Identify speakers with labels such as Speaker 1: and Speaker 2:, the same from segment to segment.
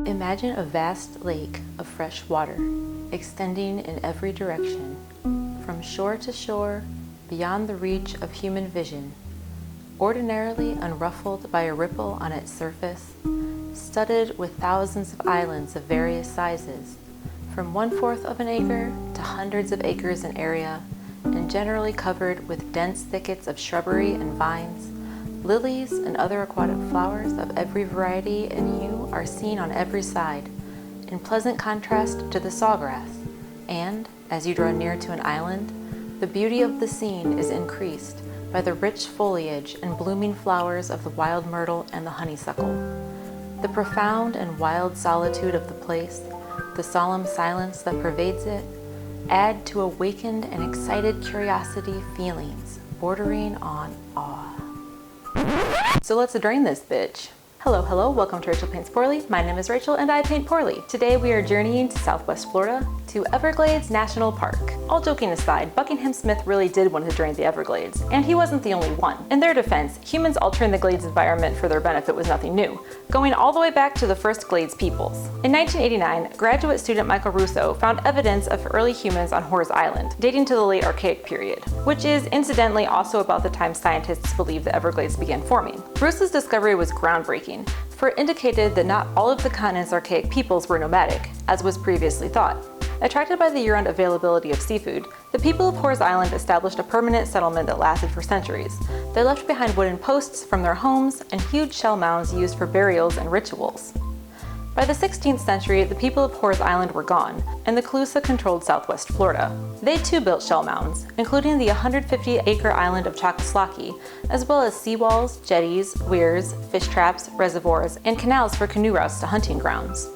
Speaker 1: Imagine a vast lake of fresh water, extending in every direction, from shore to shore, beyond the reach of human vision, ordinarily unruffled by a ripple on its surface, studded with thousands of islands of various sizes, from 1/4 of an acre to hundreds of acres in area, and generally covered with dense thickets of shrubbery and vines. Lilies and other aquatic flowers of every variety and hue are seen on every side, in pleasant contrast to the sawgrass, and, as you draw near to an island, the beauty of the scene is increased by the rich foliage and blooming flowers of the wild myrtle and the honeysuckle. The profound and wild solitude of the place, the solemn silence that pervades it, add to awakened and excited curiosity feelings bordering on awe. So let's drain this bitch. Hello, welcome to Rachel Paints Poorly. My name is Rachel and I paint poorly. Today we are journeying to Southwest Florida to Everglades National Park. All joking aside, Buckingham Smith really did want to drain the Everglades, and he wasn't the only one. In their defense, humans altering the Glades environment for their benefit was nothing new, going all the way back to the first Glades peoples. In 1989, graduate student Michael Russo found evidence of early humans on Horse Island, dating to the late Archaic period, which is incidentally also about the time scientists believe the Everglades began forming. Russo's discovery was groundbreaking, for it indicated that not all of the continent's archaic peoples were nomadic, as was previously thought. Attracted by the year-round availability of seafood, the people of Horse Island established a permanent settlement that lasted for centuries. They left behind wooden posts from their homes and huge shell mounds used for burials and rituals. By the 16th century, the people of Horse Island were gone, and the Calusa controlled southwest Florida. They too built shell mounds, including the 150-acre island of Choctaslaki, as well as seawalls, jetties, weirs, fish traps, reservoirs, and canals for canoe routes to hunting grounds.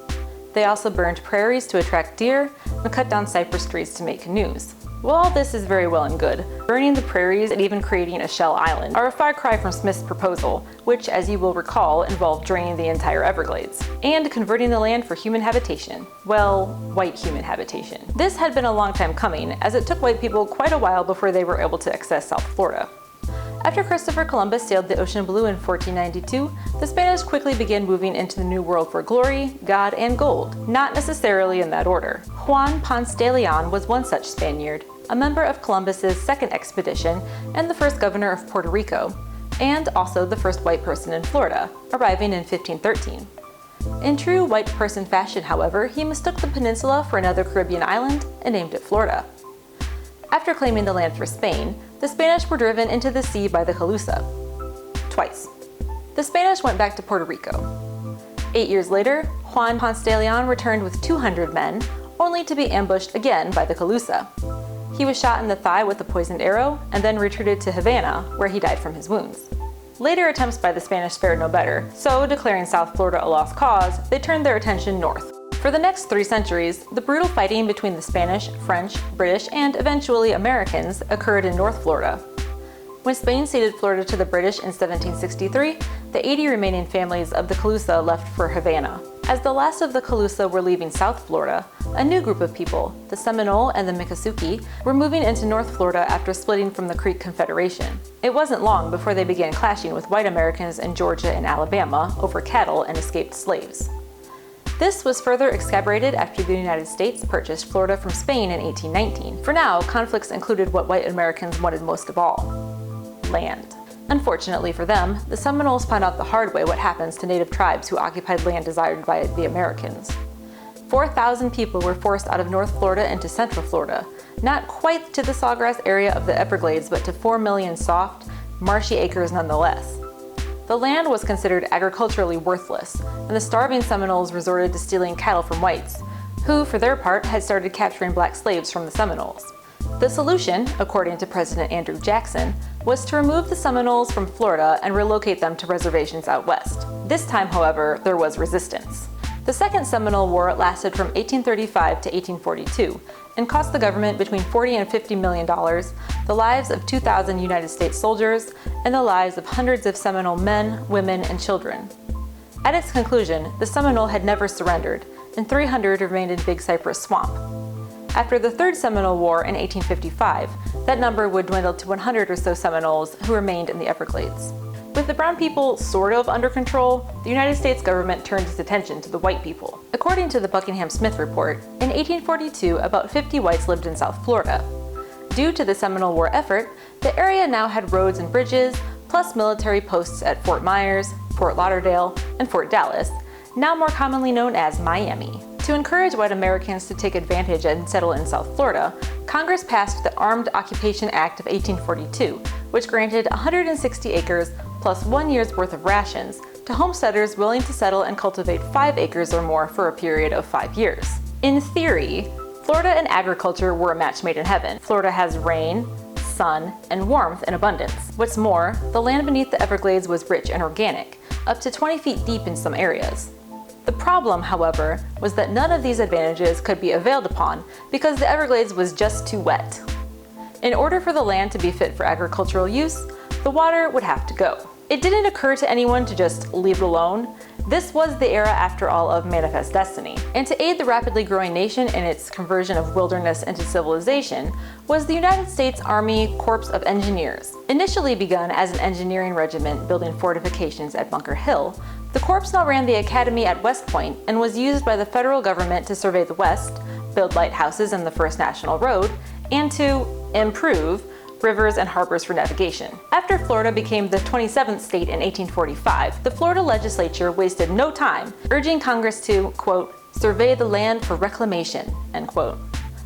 Speaker 1: They also burned prairies to attract deer and cut down cypress trees to make canoes. While all this is very well and good, burning the prairies and even creating a shell island are a far cry from Smith's proposal, which, as you will recall, involved draining the entire Everglades and converting the land for human habitation. Well, white human habitation. This had been a long time coming, as it took white people quite a while before they were able to access South Florida. After Christopher Columbus sailed the ocean blue in 1492, the Spanish quickly began moving into the New World for glory, God, and gold, not necessarily in that order. Juan Ponce de Leon was one such Spaniard, a member of Columbus's second expedition and the first governor of Puerto Rico, and also the first white person in Florida, arriving in 1513. In true white person fashion, however, he mistook the peninsula for another Caribbean island and named it Florida. After claiming the land for Spain, the Spanish were driven into the sea by the Calusa. Twice. The Spanish went back to Puerto Rico. 8 years later, Juan Ponce de Leon returned with 200 men, only to be ambushed again by the Calusa. He was shot in the thigh with a poisoned arrow, and then retreated to Havana, where he died from his wounds. Later attempts by the Spanish fared no better, so declaring South Florida a lost cause, they turned their attention north. For the next 3 centuries, the brutal fighting between the Spanish, French, British, and eventually Americans occurred in North Florida. When Spain ceded Florida to the British in 1763, the 80 remaining families of the Calusa left for Havana. As the last of the Calusa were leaving South Florida, a new group of people, the Seminole and the Miccosukee, were moving into North Florida after splitting from the Creek Confederation. It wasn't long before they began clashing with white Americans in Georgia and Alabama over cattle and escaped slaves. This was further exacerbated after the United States purchased Florida from Spain in 1819. For now, conflicts included what white Americans wanted most of all: land. Unfortunately for them, the Seminoles found out the hard way what happens to native tribes who occupied land desired by the Americans. 4,000 people were forced out of North Florida into Central Florida, not quite to the sawgrass area of the Everglades, but to 4 million soft, marshy acres nonetheless. The land was considered agriculturally worthless, and the starving Seminoles resorted to stealing cattle from whites, who, for their part, had started capturing black slaves from the Seminoles. The solution, according to President Andrew Jackson, was to remove the Seminoles from Florida and relocate them to reservations out west. This time, however, there was resistance. The Second Seminole War lasted from 1835 to 1842 and cost the government between $40 and $50 million, the lives of 2,000 United States soldiers, and the lives of hundreds of Seminole men, women, and children. At its conclusion, the Seminole had never surrendered, and 300 remained in Big Cypress Swamp. After the Third Seminole War in 1855, that number would dwindle to 100 or so Seminoles who remained in the Everglades. With the brown people sort of under control, the United States government turned its attention to the white people. According to the Buckingham Smith report, in 1842 about 50 whites lived in South Florida. Due to the Seminole War effort, the area now had roads and bridges, plus military posts at Fort Myers, Fort Lauderdale, and Fort Dallas, now more commonly known as Miami. To encourage white Americans to take advantage and settle in South Florida, Congress passed the Armed Occupation Act of 1842, which granted 160 acres plus 1 year's worth of rations to homesteaders willing to settle and cultivate 5 acres or more for a period of 5 years. In theory, Florida and agriculture were a match made in heaven. Florida has rain, sun, and warmth in abundance. What's more, the land beneath the Everglades was rich and organic, up to 20 feet deep in some areas. The problem, however, was that none of these advantages could be availed upon because the Everglades was just too wet. In order for the land to be fit for agricultural use, the water would have to go. It didn't occur to anyone to just leave it alone. This was the era, after all, of manifest destiny. And to aid the rapidly growing nation in its conversion of wilderness into civilization was the United States Army Corps of Engineers. Initially begun as an engineering regiment building fortifications at Bunker Hill, the Corps now ran the academy at West Point and was used by the federal government to survey the West, build lighthouses and the First National Road, and to improve rivers and harbors for navigation. After Florida became the 27th state in 1845, the Florida legislature wasted no time urging Congress to, quote, survey the land for reclamation, end quote.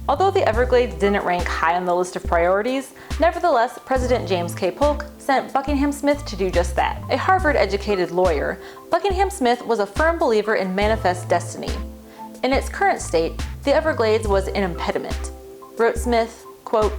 Speaker 1: Although the Everglades didn't rank high on the list of priorities, nevertheless, President James K. Polk sent Buckingham Smith to do just that. A Harvard-educated lawyer, Buckingham Smith was a firm believer in manifest destiny. In its current state, the Everglades was an impediment. Wrote Smith, quote,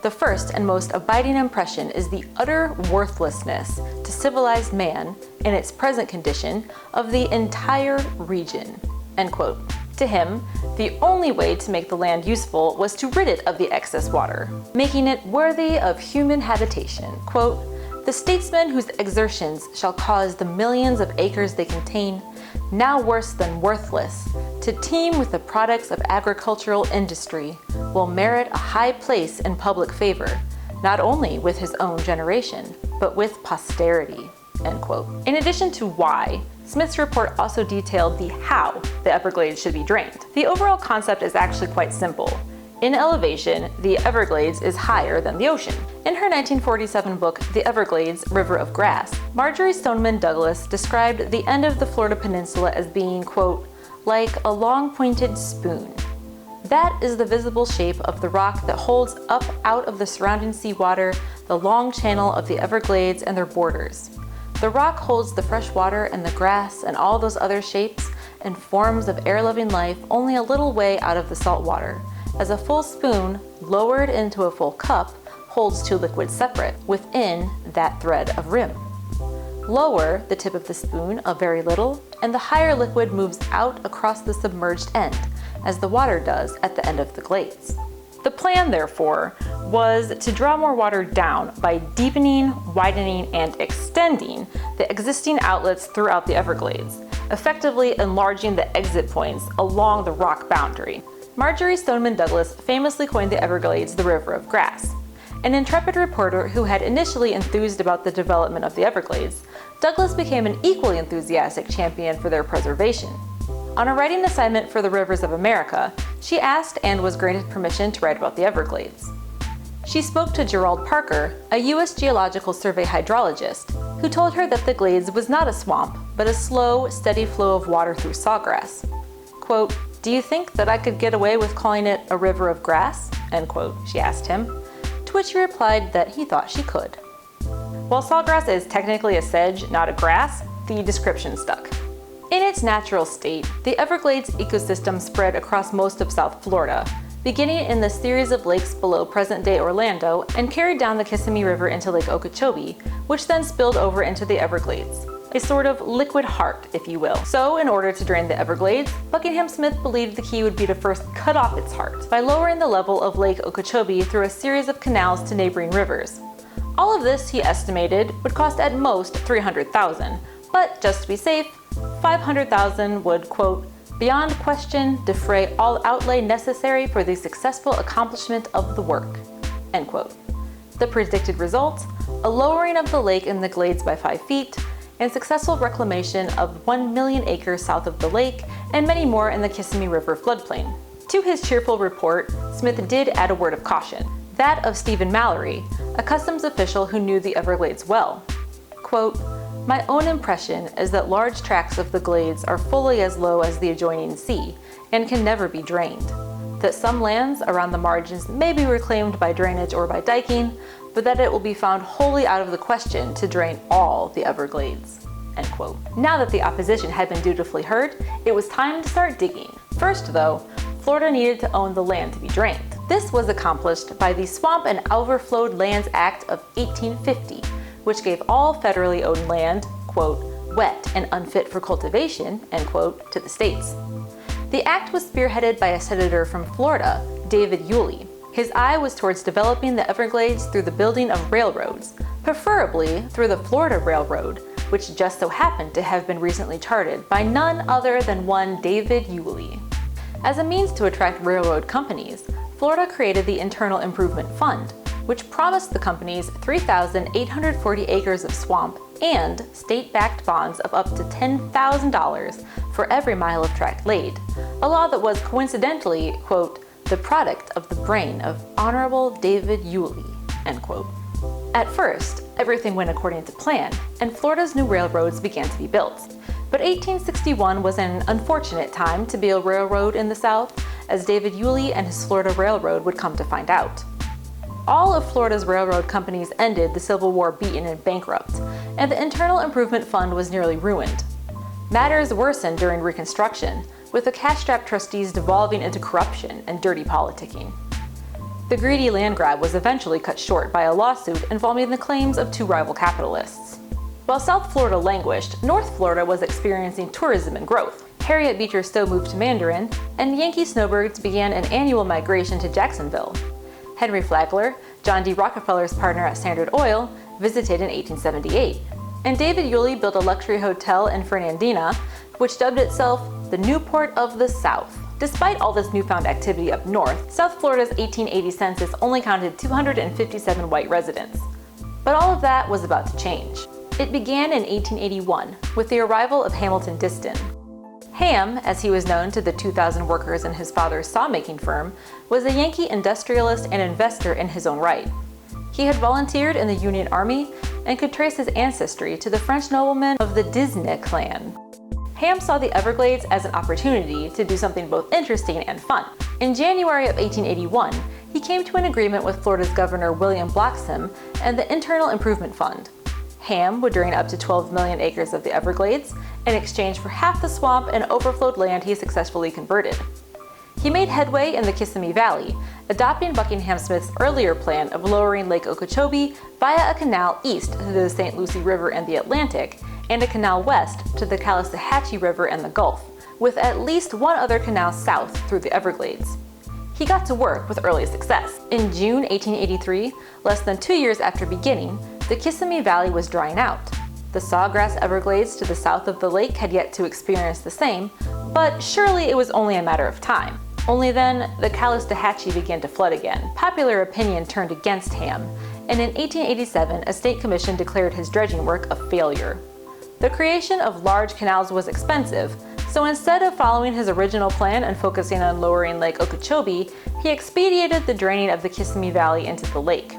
Speaker 1: the first and most abiding impression is the utter worthlessness to civilized man, in its present condition, of the entire region, end quote. To him, the only way to make the land useful was to rid it of the excess water, making it worthy of human habitation. Quote, the statesmen whose exertions shall cause the millions of acres they contain, now worse than worthless, to teem with the products of agricultural industry, will merit a high place in public favor, not only with his own generation, but with posterity, end quote. In addition to why, Smith's report also detailed the how the Everglades should be drained. The overall concept is actually quite simple. In elevation, the Everglades is higher than the ocean. In her 1947 book, The Everglades, River of Grass, Marjory Stoneman Douglas described the end of the Florida Peninsula as being, quote, like a long pointed spoon. That is the visible shape of the rock that holds up out of the surrounding seawater the long channel of the Everglades and their borders. The rock holds the fresh water and the grass and all those other shapes and forms of air-loving life only a little way out of the salt water, as a full spoon, lowered into a full cup, holds two liquids separate within that thread of rim. Lower the tip of the spoon a very little, and the higher liquid moves out across the submerged end, as the water does at the end of the glades. The plan, therefore, was to draw more water down by deepening, widening, and extending the existing outlets throughout the Everglades, effectively enlarging the exit points along the rock boundary. Marjory Stoneman Douglas famously coined the Everglades the River of Grass. An intrepid reporter who had initially enthused about the development of the Everglades, Douglas became an equally enthusiastic champion for their preservation. On a writing assignment for the Rivers of America, she asked and was granted permission to write about the Everglades. She spoke to Gerald Parker, a U.S. Geological Survey hydrologist, who told her that the Glades was not a swamp, but a slow, steady flow of water through sawgrass. Quote, do you think that I could get away with calling it a river of grass? End quote, she asked him, to which he replied that he thought she could. While sawgrass is technically a sedge, not a grass, the description stuck. In its natural state, the Everglades ecosystem spread across most of South Florida, beginning in the series of lakes below present-day Orlando and carried down the Kissimmee River into Lake Okeechobee, which then spilled over into the Everglades. A sort of liquid heart, if you will. So, in order to drain the Everglades, Buckingham Smith believed the key would be to first cut off its heart by lowering the level of Lake Okeechobee through a series of canals to neighboring rivers. All of this, he estimated, would cost at most $300,000, but just to be safe, $500,000 would, quote, beyond question defray all outlay necessary for the successful accomplishment of the work, end quote. The predicted results: a lowering of the lake in the Glades by 5 feet, and successful reclamation of 1 million acres south of the lake, and many more in the Kissimmee River floodplain. To his cheerful report, Smith did add a word of caution, that of Stephen Mallory, a customs official who knew the Everglades well. Quote, "My own impression is that large tracts of the Glades are fully as low as the adjoining sea and can never be drained. That some lands around the margins may be reclaimed by drainage or by diking, but that it will be found wholly out of the question to drain all the Everglades." End quote. Now that the opposition had been dutifully heard, it was time to start digging. First though, Florida needed to own the land to be drained. This was accomplished by the Swamp and Overflowed Lands Act of 1850, which gave all federally owned land, quote, "wet and unfit for cultivation," end quote, to the states. The act was spearheaded by a senator from Florida, David Yulee. His eye was towards developing the Everglades through the building of railroads, preferably through the Florida Railroad, which just so happened to have been recently charted by none other than one David Yulee. As a means to attract railroad companies, Florida created the Internal Improvement Fund, which promised the companies 3,840 acres of swamp and state-backed bonds of up to $10,000 for every mile of track laid, a law that was coincidentally, quote, "the product of the brain of Honorable David Yulee," end quote. At first, everything went according to plan, and Florida's new railroads began to be built. But 1861 was an unfortunate time to build a railroad in the South, as David Yulee and his Florida Railroad would come to find out. All of Florida's railroad companies ended the Civil War beaten and bankrupt, and the Internal Improvement Fund was nearly ruined. Matters worsened during Reconstruction, with the cash-strapped trustees devolving into corruption and dirty politicking. The greedy land grab was eventually cut short by a lawsuit involving the claims of 2 rival capitalists. While South Florida languished, North Florida was experiencing tourism and growth. Harriet Beecher Stowe moved to Mandarin, and Yankee snowbirds began an annual migration to Jacksonville. Henry Flagler, John D. Rockefeller's partner at Standard Oil, visited in 1878. And David Yulee built a luxury hotel in Fernandina, which dubbed itself the Newport of the South. Despite all this newfound activity up north, South Florida's 1880 census only counted 257 white residents. But all of that was about to change. It began in 1881 with the arrival of Hamilton Diston. Ham, as he was known to the 2,000 workers in his father's saw-making firm, was a Yankee industrialist and investor in his own right. He had volunteered in the Union Army and could trace his ancestry to the French nobleman of the Disney clan. Ham saw the Everglades as an opportunity to do something both interesting and fun. In January of 1881, he came to an agreement with Florida's Governor William Bloxham and the Internal Improvement Fund. Ham would drain up to 12 million acres of the Everglades in exchange for half the swamp and overflowed land he successfully converted. He made headway in the Kissimmee Valley, adopting Buckingham Smith's earlier plan of lowering Lake Okeechobee via a canal east to the St. Lucie River and the Atlantic, and a canal west to the Calistahachie River and the Gulf, with at least one other canal south through the Everglades. He got to work with early success. In June 1883, less than 2 years after beginning, the Kissimmee Valley was drying out. The Sawgrass Everglades to the south of the lake had yet to experience the same, but surely it was only a matter of time. Only then, the Calistahachie began to flood again. Popular opinion turned against Ham, and in 1887, a state commission declared his dredging work a failure. The creation of large canals was expensive, so instead of following his original plan and focusing on lowering Lake Okeechobee, he expedited the draining of the Kissimmee Valley into the lake.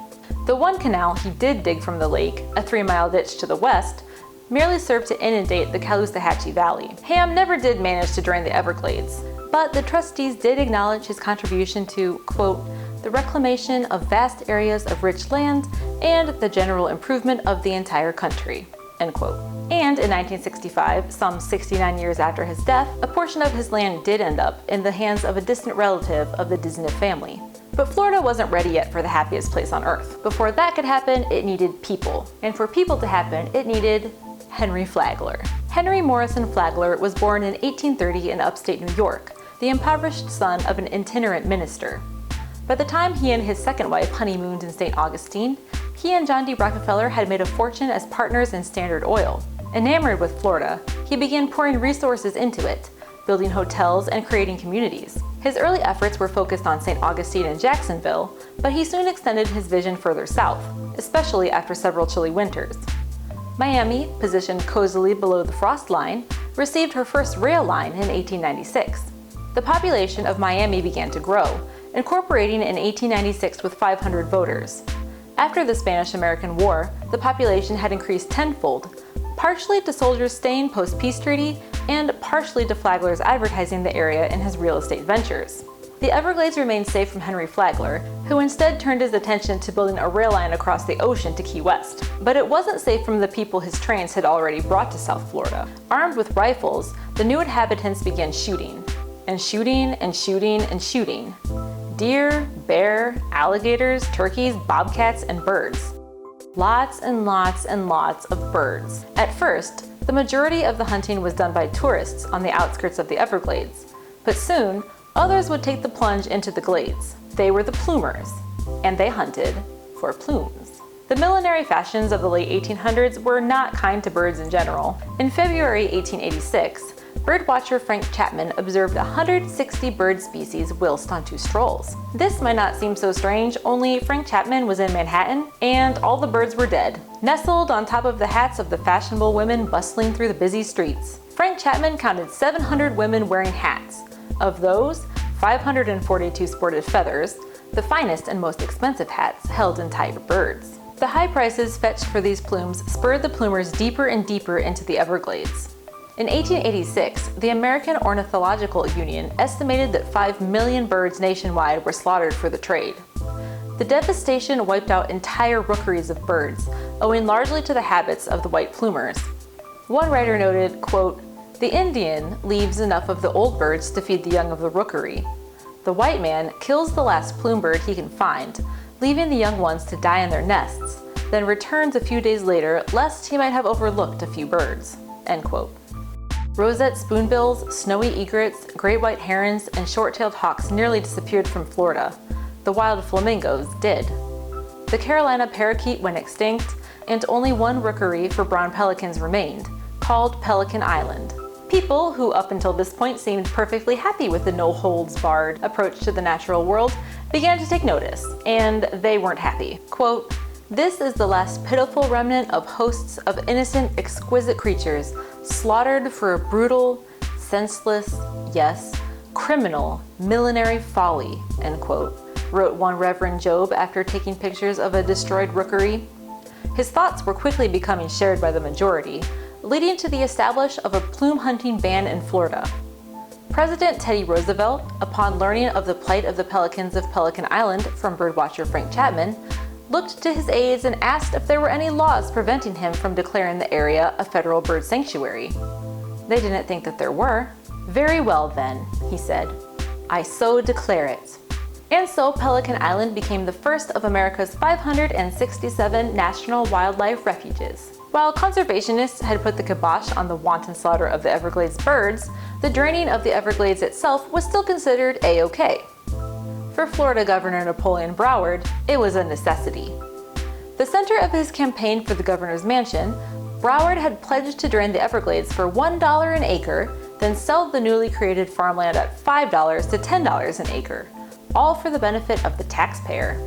Speaker 1: The one canal he did dig from the lake, a 3-mile ditch to the west, merely served to inundate the Calistahachie Valley. Ham never did manage to drain the Everglades, but the trustees did acknowledge his contribution to, quote, "the reclamation of vast areas of rich land and the general improvement of the entire country," end quote. And in 1965, some 69 years after his death, a portion of his land did end up in the hands of a distant relative of the Disney family. But Florida wasn't ready yet for the happiest place on earth. Before that could happen, it needed people. And for people to happen, it needed Henry Flagler. Henry Morrison Flagler was born in 1830 in upstate New York, the impoverished son of an itinerant minister. By the time he and his second wife honeymooned in St. Augustine, he and John D. Rockefeller had made a fortune as partners in Standard Oil. Enamored with Florida, he began pouring resources into it, building hotels and creating communities. His early efforts were focused on St. Augustine and Jacksonville, but he soon extended his vision further south, especially after several chilly winters. Miami, positioned cozily below the frost line, received her first rail line in 1896. The population of Miami began to grow, incorporating in 1896 with 500 voters. After the Spanish-American War, the population had increased tenfold, partially to soldiers staying post-peace treaty and partially to Flagler's advertising the area in his real estate ventures. The Everglades remained safe from Henry Flagler, who instead turned his attention to building a rail line across the ocean to Key West. But it wasn't safe from the people his trains had already brought to South Florida. Armed with rifles, the new inhabitants began shooting, and shooting, and shooting, and shooting. Deer, bear, alligators, turkeys, bobcats, and birds. Lots and lots and lots of birds. At first, the majority of the hunting was done by tourists on the outskirts of the Everglades, but soon, others would take the plunge into the glades. They were the plumers, and they hunted for plumes. The millinery fashions of the late 1800s were not kind to birds in general. In February 1886, birdwatcher Frank Chapman observed 160 bird species whilst on 2 strolls. This might not seem so strange, only Frank Chapman was in Manhattan, and all the birds were dead, nestled on top of the hats of the fashionable women bustling through the busy streets. Frank Chapman counted 700 women wearing hats. Of those, 542 sported feathers, the finest and most expensive hats held entire birds. The high prices fetched for these plumes spurred the plumers deeper and deeper into the Everglades. In 1886, the American Ornithological Union estimated that 5 million birds nationwide were slaughtered for the trade. The devastation wiped out entire rookeries of birds, owing largely to the habits of the white plumers. One writer noted, quote, "The Indian leaves enough of the old birds to feed the young of the rookery. The white man kills the last plume bird he can find, leaving the young ones to die in their nests, then returns a few days later lest he might have overlooked a few birds." End quote. Roseate spoonbills, snowy egrets, great white herons, and short-tailed hawks nearly disappeared from Florida. The wild flamingos did. The Carolina parakeet went extinct, and only one rookery for brown pelicans remained, called Pelican Island. People who up until this point seemed perfectly happy with the no-holds-barred approach to the natural world began to take notice, and they weren't happy. Quote, "This is the last pitiful remnant of hosts of innocent, exquisite creatures slaughtered for a brutal, senseless, yes, criminal, millinery folly," end quote, wrote one Reverend Job after taking pictures of a destroyed rookery. His thoughts were quickly becoming shared by the majority, leading to the establishment of a plume hunting ban in Florida. President Teddy Roosevelt, upon learning of the plight of the pelicans of Pelican Island from birdwatcher Frank Chapman, looked to his aides and asked if there were any laws preventing him from declaring the area a federal bird sanctuary. They didn't think that there were. "Very well then," he said, "I so declare it." And so Pelican Island became the first of America's 567 national wildlife refuges. While conservationists had put the kibosh on the wanton slaughter of the Everglades birds, the draining of the Everglades itself was still considered A-OK. For Florida Governor Napoleon Broward, it was a necessity. The center of his campaign for the governor's mansion, Broward had pledged to drain the Everglades for $1 an acre, then sell the newly created farmland at $5 to $10 an acre, all for the benefit of the taxpayer.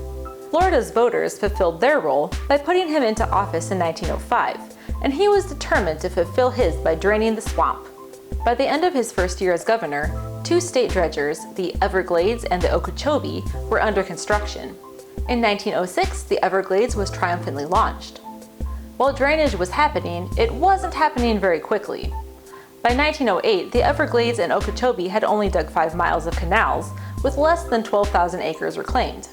Speaker 1: Florida's voters fulfilled their role by putting him into office in 1905, and he was determined to fulfill his by draining the swamp. By the end of his first year as governor, 2 state dredgers, the Everglades and the Okeechobee, were under construction. In 1906, the Everglades was triumphantly launched. While drainage was happening, it wasn't happening very quickly. By 1908, the Everglades and Okeechobee had only dug 5 miles of canals, with less than 12,000 acres reclaimed.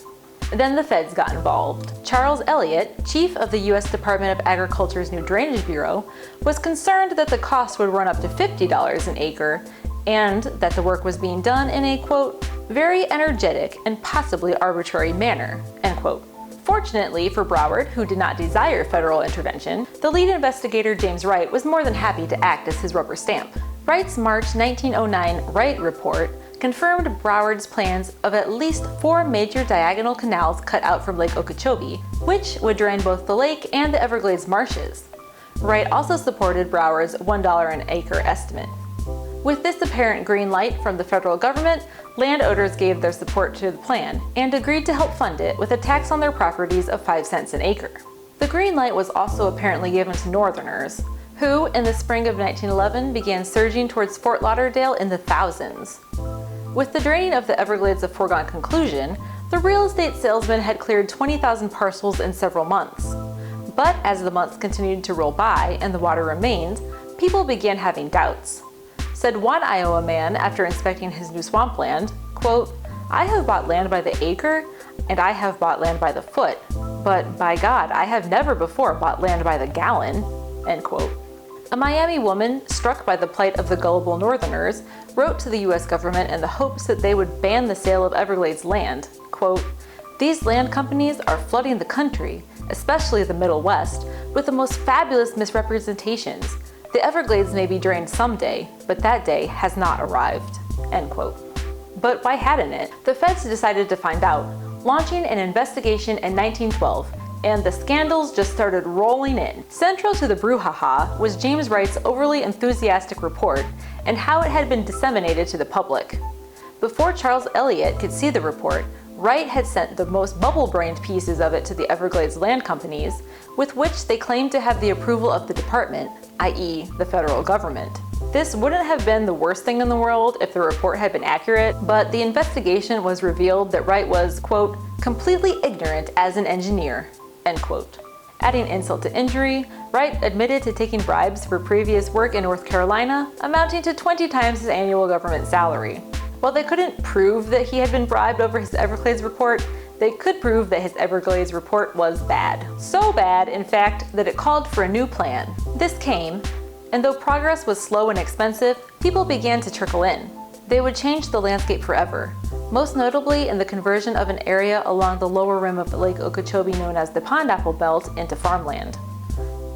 Speaker 1: Then the feds got involved. Charles Elliott, chief of the U.S. Department of Agriculture's new Drainage Bureau, was concerned that the cost would run up to $50 an acre and that the work was being done in a, quote, very energetic and possibly arbitrary manner, end quote. Fortunately for Broward, who did not desire federal intervention, the lead investigator James Wright was more than happy to act as his rubber stamp. Wright's March 1909 Wright Report confirmed Broward's plans of at least 4 major diagonal canals cut out from Lake Okeechobee, which would drain both the lake and the Everglades marshes. Wright also supported Broward's $1 an acre estimate. With this apparent green light from the federal government, landowners gave their support to the plan and agreed to help fund it with a tax on their properties of 5 cents an acre. The green light was also apparently given to Northerners, who, in the spring of 1911, began surging towards Fort Lauderdale in the thousands. With the draining of the Everglades a foregone conclusion, the real estate salesman had cleared 20,000 parcels in several months. But as the months continued to roll by and the water remained, people began having doubts. Said one Iowa man after inspecting his new swampland, quote, "I have bought land by the acre, and I have bought land by the foot, but by God, I have never before bought land by the gallon," end quote. A Miami woman, struck by the plight of the gullible Northerners, wrote to the US government in the hopes that they would ban the sale of Everglades land, quote, "These land companies are flooding the country, especially the Middle West, with the most fabulous misrepresentations. The Everglades may be drained someday, but that day has not arrived," end quote. But why hadn't it? The feds decided to find out, launching an investigation in 1912, and the scandals just started rolling in. Central to the brouhaha was James Wright's overly enthusiastic report and how it had been disseminated to the public. Before Charles Eliot could see the report, Wright had sent the most bubble-brained pieces of it to the Everglades land companies, with which they claimed to have the approval of the department, i.e. the federal government. This wouldn't have been the worst thing in the world if the report had been accurate, but the investigation was revealed that Wright was, quote, "completely ignorant as an engineer," end quote. Adding insult to injury, Wright admitted to taking bribes for previous work in North Carolina, amounting to 20 times his annual government salary. While they couldn't prove that he had been bribed over his Everglades report, they could prove that his Everglades report was bad. So bad, in fact, that it called for a new plan. This came, and though progress was slow and expensive, people began to trickle in. They would change the landscape forever, most notably in the conversion of an area along the lower rim of Lake Okeechobee known as the Pondapple Belt into farmland.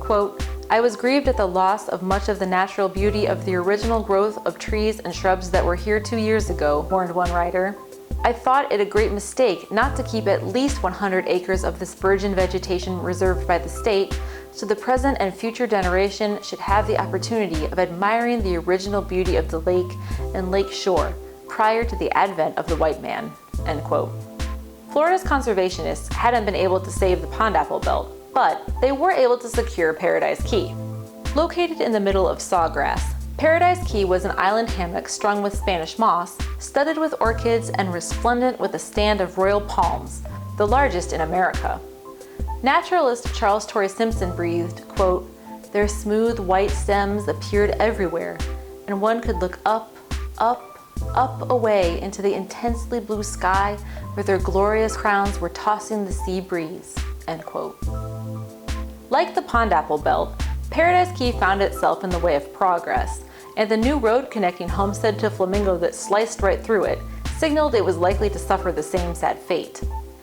Speaker 1: Quote, "I was grieved at the loss of much of the natural beauty of the original growth of trees and shrubs that were here 2 years ago," warned one writer. "I thought it a great mistake not to keep at least 100 acres of this virgin vegetation reserved by the state, so the present and future generation should have the opportunity of admiring the original beauty of the lake and lake shore prior to the advent of the white man," end quote. Florida's conservationists hadn't been able to save the Pondapple Belt, but they were able to secure Paradise Key. Located in the middle of sawgrass, Paradise Key was an island hammock strung with Spanish moss, studded with orchids, and resplendent with a stand of royal palms, the largest in America. Naturalist Charles Torrey Simpson breathed, quote, "Their smooth white stems appeared everywhere, and one could look up, up, up away into the intensely blue sky where their glorious crowns were tossing the sea breeze," end quote. Like the Pondapple Belt, Paradise Key found itself in the way of progress, and the new road connecting Homestead to Flamingo that sliced right through it signaled it was likely to suffer the same sad fate.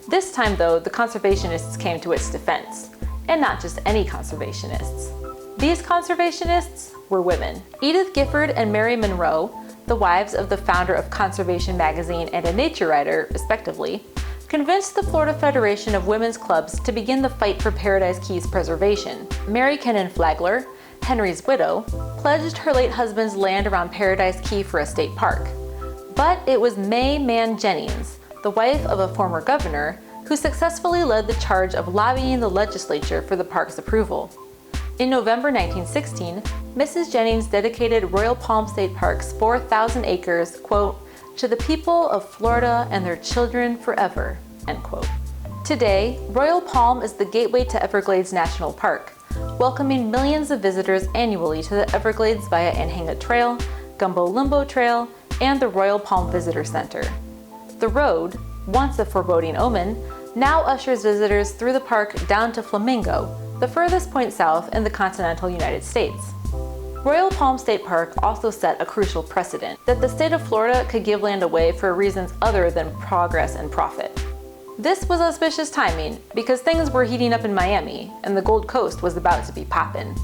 Speaker 1: This time, though, the conservationists came to its defense, and not just any conservationists. These conservationists were women. Edith Gifford and Mary Monroe, the wives of the founder of Conservation Magazine and a nature writer, respectively, convinced the Florida Federation of Women's Clubs to begin the fight for Paradise Key's preservation. Mary Kennon Flagler, Henry's widow, pledged her late husband's land around Paradise Key for a state park. But it was May Mann Jennings, the wife of a former governor, who successfully led the charge of lobbying the legislature for the park's approval. In November 1916, Mrs. Jennings dedicated Royal Palm State Park's 4,000 acres, quote, "to the people of Florida and their children forever," end quote. Today, Royal Palm is the gateway to Everglades National Park, welcoming millions of visitors annually to the Everglades via Anhinga Trail, Gumbo Limbo Trail, and the Royal Palm Visitor Center. The road, once a foreboding omen, now ushers visitors through the park down to Flamingo, the furthest point south in the continental United States. Royal Palm State Park also set a crucial precedent that the state of Florida could give land away for reasons other than progress and profit. This was auspicious timing because things were heating up in Miami and the Gold Coast was about to be poppin'.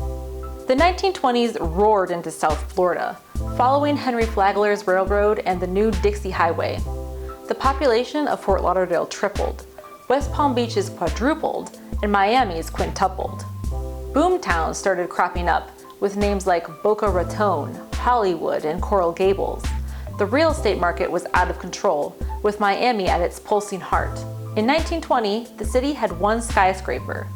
Speaker 1: The 1920s roared into South Florida, following Henry Flagler's railroad and the new Dixie Highway. The population of Fort Lauderdale tripled, West Palm Beach's quadrupled, and Miami's quintupled. Boom towns started cropping up, with names like Boca Raton, Hollywood and Coral Gables. The real estate market was out of control, with Miami at its pulsing heart. In 1920, the city had one skyscraper.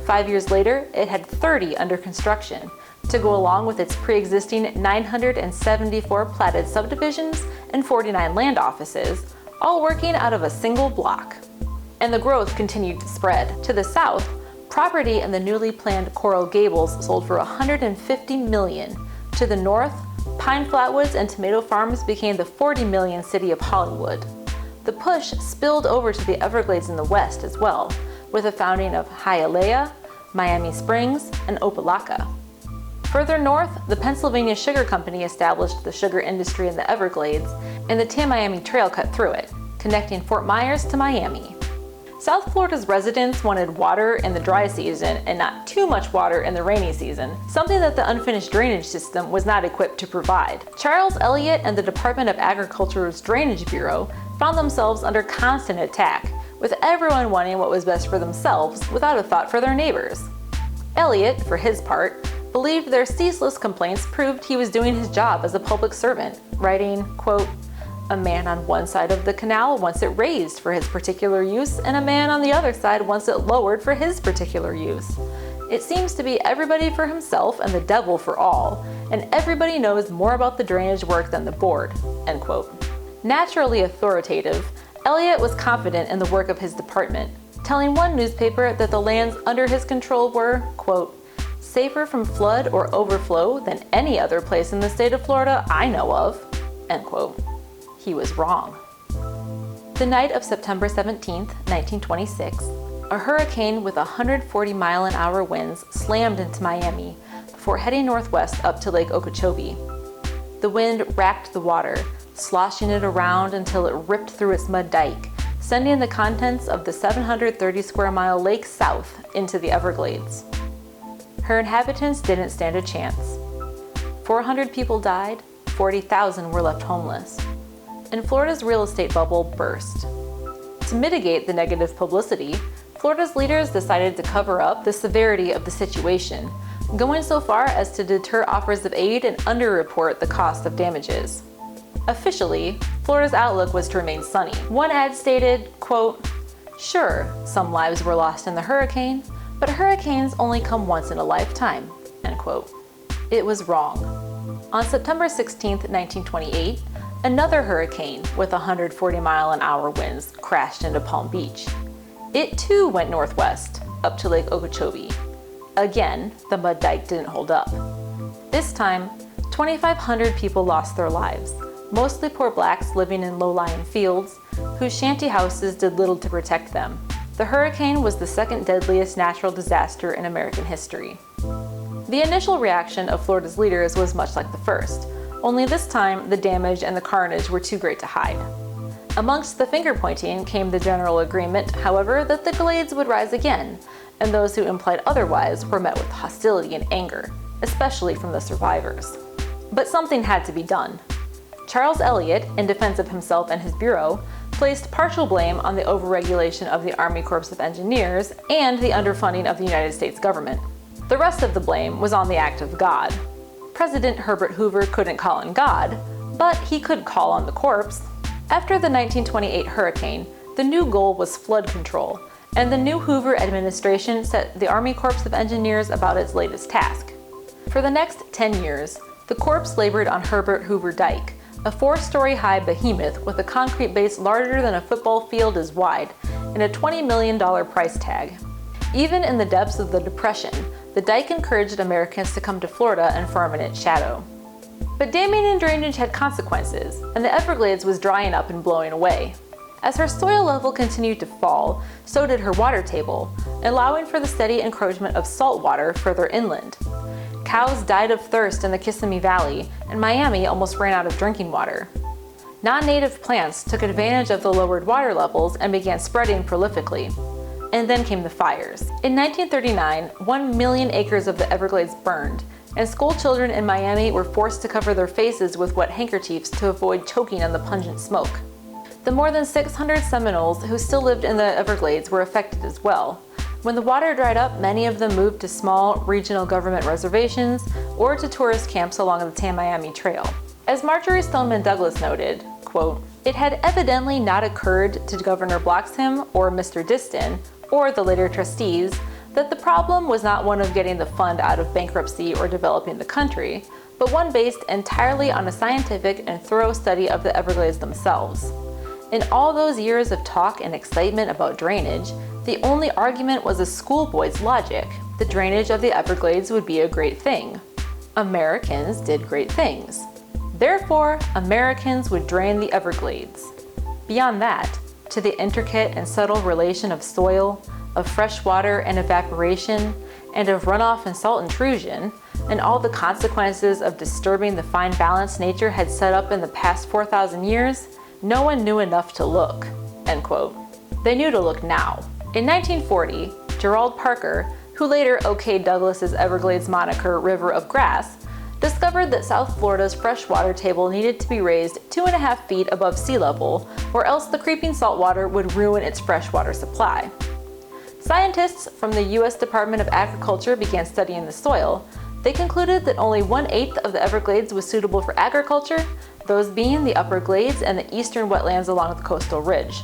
Speaker 1: 5 years later, it had 30 under construction, to go along with its pre-existing 974 platted subdivisions and 49 land offices, all working out of a single block. And the growth continued to spread. To the south, property in the newly planned Coral Gables sold for $150 million. To the north, pine flatwoods and tomato farms became the $40 million city of Hollywood. The push spilled over to the Everglades in the west as well, with the founding of Hialeah, Miami Springs, and Opelika. Further north, the Pennsylvania Sugar Company established the sugar industry in the Everglades, and the Tamiami Trail cut through it, connecting Fort Myers to Miami. South Florida's residents wanted water in the dry season and not too much water in the rainy season, something that the unfinished drainage system was not equipped to provide. Charles Elliott and the Department of Agriculture's Drainage Bureau found themselves under constant attack, with everyone wanting what was best for themselves without a thought for their neighbors. Elliott, for his part, believed their ceaseless complaints proved he was doing his job as a public servant, writing, quote, "A man on one side of the canal wants it raised for his particular use, and a man on the other side wants it lowered for his particular use. It seems to be everybody for himself and the devil for all, and everybody knows more about the drainage work than the board," end quote. Naturally authoritative, Elliott was confident in the work of his department, telling one newspaper that the lands under his control were, quote, "safer from flood or overflow than any other place in the state of Florida I know of," end quote. He was wrong. The night of September 17, 1926, a hurricane with 140-mile-an-hour winds slammed into Miami before heading northwest up to Lake Okeechobee. The wind racked the water, sloshing it around until it ripped through its mud dike, sending the contents of the 730-square-mile lake south into the Everglades. Her inhabitants didn't stand a chance. 400 people died, 40,000 were left homeless. And Florida's real estate bubble burst. To mitigate the negative publicity, Florida's leaders decided to cover up the severity of the situation, going so far as to deter offers of aid and underreport the cost of damages. Officially, Florida's outlook was to remain sunny. One ad stated, quote, "Sure, some lives were lost in the hurricane, but hurricanes only come once in a lifetime," end quote. It was wrong. On September 16, 1928, another hurricane with 140-mile-an-hour winds crashed into Palm Beach. It too went northwest, up to Lake Okeechobee. Again, the mud dike didn't hold up. This time, 2,500 people lost their lives, mostly poor blacks living in low-lying fields, whose shanty houses did little to protect them. The hurricane was the second deadliest natural disaster in American history. The initial reaction of Florida's leaders was much like the first, only this time the damage and the carnage were too great to hide. Amongst the finger-pointing came the general agreement, however, that the Glades would rise again, and those who implied otherwise were met with hostility and anger, especially from the survivors. But something had to be done. Charles Elliott, in defense of himself and his bureau, placed partial blame on the overregulation of the Army Corps of Engineers and the underfunding of the United States government. The rest of the blame was on the act of God. President Herbert Hoover couldn't call on God, but he could call on the corpse. After the 1928 hurricane, the new goal was flood control, and the new Hoover administration set the Army Corps of Engineers about its latest task. For the next 10 years, the Corps labored on Herbert Hoover Dike, a 4-story high behemoth with a concrete base larger than a football field is wide, and a $20 million price tag. Even in the depths of the Depression, the dike encouraged Americans to come to Florida and farm in its shadow. But damming and drainage had consequences, and the Everglades was drying up and blowing away. As her soil level continued to fall, so did her water table, allowing for the steady encroachment of salt water further inland. Cows died of thirst in the Kissimmee Valley, and Miami almost ran out of drinking water. Non-native plants took advantage of the lowered water levels and began spreading prolifically. And then came the fires. In 1939, 1 million acres of the Everglades burned, and school children in Miami were forced to cover their faces with wet handkerchiefs to avoid choking on the pungent smoke. The more than 600 Seminoles who still lived in the Everglades were affected as well. When the water dried up, many of them moved to small regional government reservations or to tourist camps along the Tamiami Trail. As Marjory Stoneman Douglas noted, quote, "It had evidently not occurred to Governor Bloxham or Mr. Diston, or the later trustees, that the problem was not one of getting the fund out of bankruptcy or developing the country, but one based entirely on a scientific and thorough study of the Everglades themselves. In all those years of talk and excitement about drainage, the only argument was a schoolboy's logic. The drainage of the Everglades would be a great thing. Americans did great things. Therefore, Americans would drain the Everglades. Beyond that, to the intricate and subtle relation of soil, of fresh water and evaporation, and of runoff and salt intrusion, and all the consequences of disturbing the fine balance nature had set up in the past 4,000 years, no one knew enough to look," end quote. They knew to look now. In 1940, Gerald Parker, who later okayed Douglas's Everglades moniker River of Grass, discovered that South Florida's freshwater table needed to be raised 2.5 feet above sea level, or else the creeping saltwater would ruin its freshwater supply. Scientists from the U.S. Department of Agriculture began studying the soil. They concluded that only 1/8 of the Everglades was suitable for agriculture, those being the upper glades and the eastern wetlands along the coastal ridge.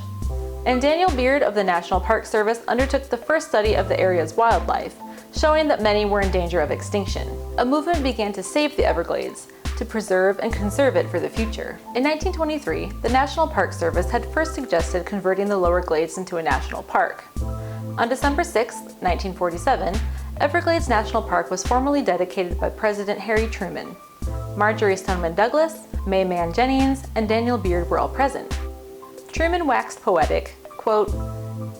Speaker 1: And Daniel Beard of the National Park Service undertook the first study of the area's wildlife, showing that many were in danger of extinction. A movement began to save the Everglades, to preserve and conserve it for the future. In 1923, the National Park Service had first suggested converting the lower glades into a national park. On December 6, 1947, Everglades National Park was formally dedicated by President Harry Truman. Marjory Stoneman Douglas, May Man Jennings, and Daniel Beard were all present. Truman waxed poetic, quote,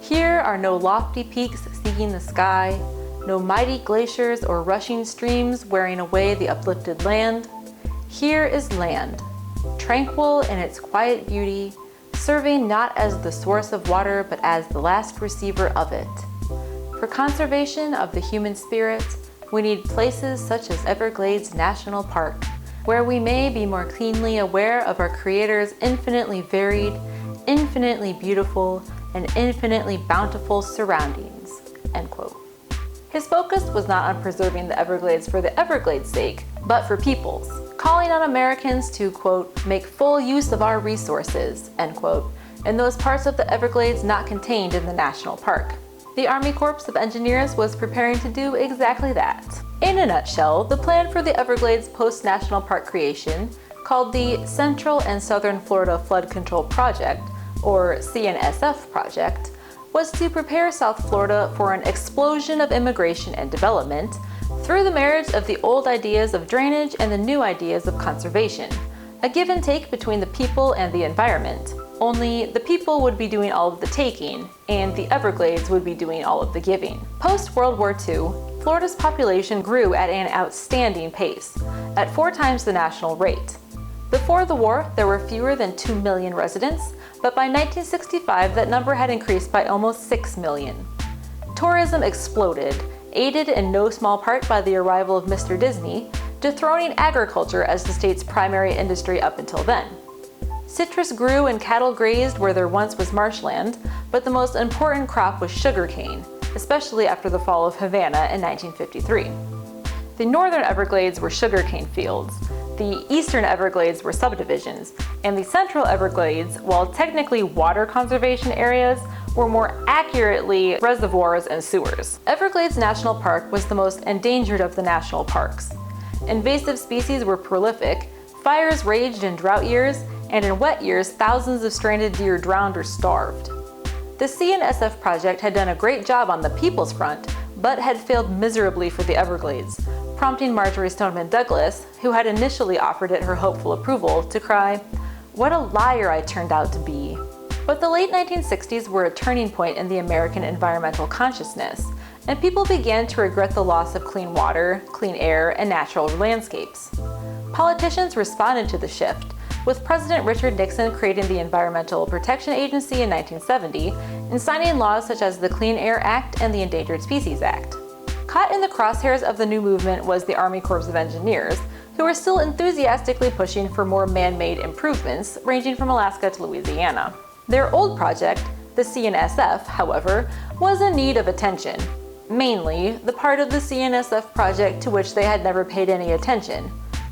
Speaker 1: "Here are no lofty peaks seeking the sky, no mighty glaciers or rushing streams wearing away the uplifted land. Here is land, tranquil in its quiet beauty, serving not as the source of water but as the last receiver of it. For conservation of the human spirit, we need places such as Everglades National Park, where we may be more keenly aware of our Creator's infinitely varied, infinitely beautiful, and infinitely bountiful surroundings," end quote. His focus was not on preserving the Everglades for the Everglades' sake, but for people's, calling on Americans to, quote, "make full use of our resources," end quote, in those parts of the Everglades not contained in the national park. The Army Corps of Engineers was preparing to do exactly that. In a nutshell, the plan for the Everglades post-national park creation, called the Central and Southern Florida Flood Control Project, or CNSF project, was to prepare South Florida for an explosion of immigration and development through the marriage of the old ideas of drainage and the new ideas of conservation, a give and take between the people and the environment. Only the people would be doing all of the taking, and the Everglades would be doing all of the giving. Post-World War II, Florida's population grew at an outstanding pace, at 4 times the national rate. Before the war, there were fewer than 2 million residents, but by 1965 that number had increased by almost 6 million. Tourism exploded, aided in no small part by the arrival of Mr. Disney, dethroning agriculture as the state's primary industry up until then. Citrus grew and cattle grazed where there once was marshland, but the most important crop was sugarcane, especially after the fall of Havana in 1953. The northern Everglades were sugarcane fields, the eastern Everglades were subdivisions, and the central Everglades, while technically water conservation areas, were more accurately reservoirs and sewers. Everglades National Park was the most endangered of the national parks. Invasive species were prolific, fires raged in drought years, and in wet years thousands of stranded deer drowned or starved. The CNSF project had done a great job on the people's front, but had failed miserably for the Everglades, prompting Marjory Stoneman Douglas, who had initially offered it her hopeful approval, to cry, "What a liar I turned out to be." But the late 1960s were a turning point in the American environmental consciousness, and people began to regret the loss of clean water, clean air, and natural landscapes. Politicians responded to the shift, with President Richard Nixon creating the Environmental Protection Agency in 1970 and signing laws such as the Clean Air Act and the Endangered Species Act. Caught in the crosshairs of the new movement was the Army Corps of Engineers, who were still enthusiastically pushing for more man-made improvements ranging from Alaska to Louisiana. Their old project, The CNSF, however, was in need of attention, mainly the part of the CNSF project to which they had never paid any attention: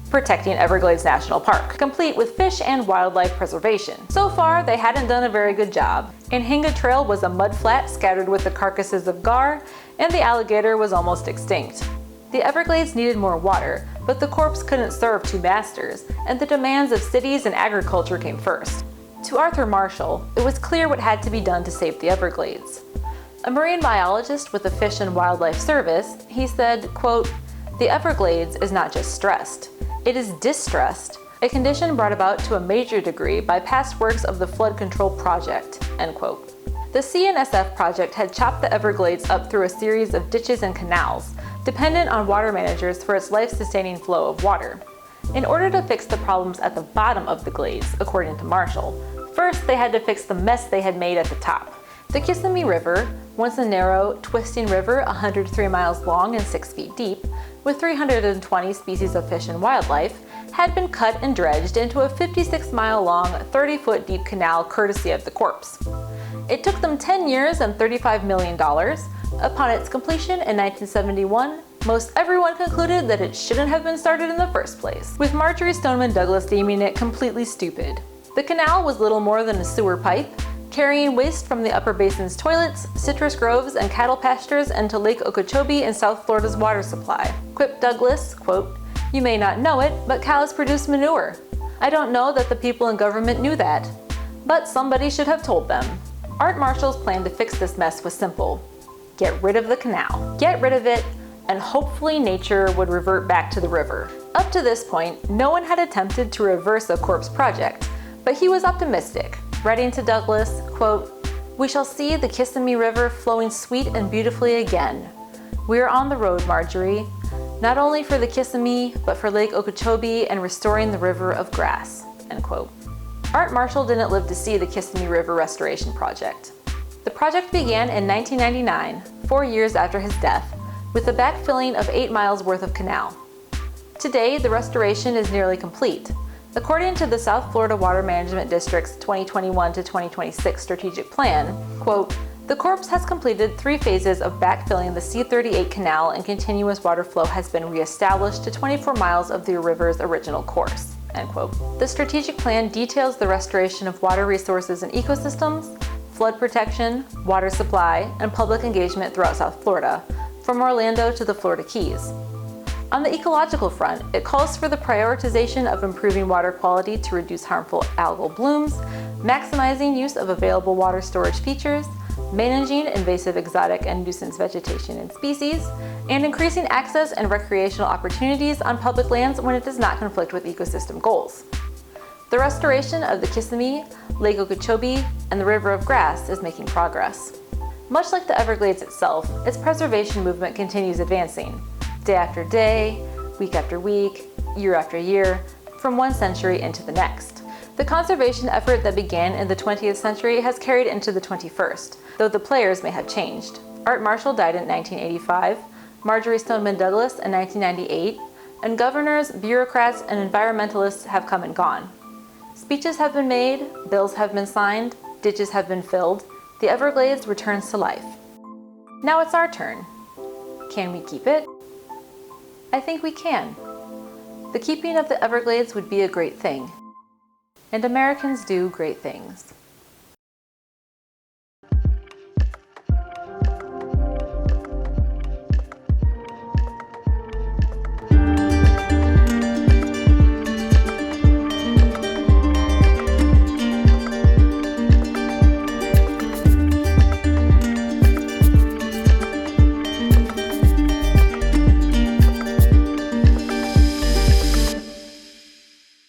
Speaker 1: protecting Everglades National Park, complete with fish and wildlife preservation. So far, they hadn't done a very good job. Inhinga Trail was a mudflat scattered with the carcasses of gar, and the alligator was almost extinct. The Everglades needed more water, but the Corps couldn't serve two masters, and the demands of cities and agriculture came first. To Arthur Marshall, it was clear what had to be done to save the Everglades. A marine biologist with the Fish and Wildlife Service, he said, quote, "The Everglades is not just stressed, it is distressed, a condition brought about to a major degree by past works of the Flood Control Project," end quote. The CNSF project had chopped the Everglades up through a series of ditches and canals, dependent on water managers for its life-sustaining flow of water. In order to fix the problems at the bottom of the glades, according to Marshall, first they had to fix the mess they had made at the top. The Kissimmee River, once a narrow, twisting river 103 miles long and 6 feet deep, with 320 species of fish and wildlife, had been cut and dredged into a 56-mile-long, 30-foot deep canal courtesy of the Corps. It took them 10 years and $35 million. Upon its completion in 1971, most everyone concluded that it shouldn't have been started in the first place, with Marjory Stoneman Douglas deeming it completely stupid. The canal was little more than a sewer pipe, carrying waste from the upper basin's toilets, citrus groves, and cattle pastures into Lake Okeechobee and South Florida's water supply. Quipped Douglas, quote, "You may not know it, but cows produce manure. I don't know that the people in government knew that, but somebody should have told them." Art Marshall's plan to fix this mess was simple: get rid of the canal. Get rid of it, and hopefully nature would revert back to the river. Up to this point, no one had attempted to reverse a Corps project, but he was optimistic, writing to Douglas, quote, "We shall see the Kissimmee River flowing sweet and beautifully again. We are on the road, Marjory, not only for the Kissimmee, but for Lake Okeechobee and restoring the river of grass," end quote. Art Marshall didn't live to see the Kissimmee River Restoration Project. The project began in 1999, 4 years after his death, with the backfilling of 8 miles worth of canal. Today, the restoration is nearly complete. According to the South Florida Water Management District's 2021 to 2026 strategic plan, quote, "The Corps has completed 3 phases of backfilling the C38 canal, and continuous water flow has been reestablished to 24 miles of the river's original course," end quote. The strategic plan details the restoration of water resources and ecosystems, flood protection, water supply, and public engagement throughout South Florida, from Orlando to the Florida Keys. On the ecological front, it calls for the prioritization of improving water quality to reduce harmful algal blooms, maximizing use of available water storage features, managing invasive exotic and nuisance vegetation and species, and increasing access and recreational opportunities on public lands when it does not conflict with ecosystem goals. The restoration of the Kissimmee, Lake Okeechobee, and the River of Grass is making progress. Much like the Everglades itself, its preservation movement continues advancing, day after day, week after week, year after year, from one century into the next. The conservation effort that began in the 20th century has carried into the 21st, though the players may have changed. Art Marshall died in 1985, Marjory Stoneman Douglas in 1998, and governors, bureaucrats, and environmentalists have come and gone. Speeches have been made, bills have been signed, ditches have been filled, the Everglades returns to life. Now it's our turn. Can we keep it? I think we can. The keeping of the Everglades would be a great thing. And Americans do great things.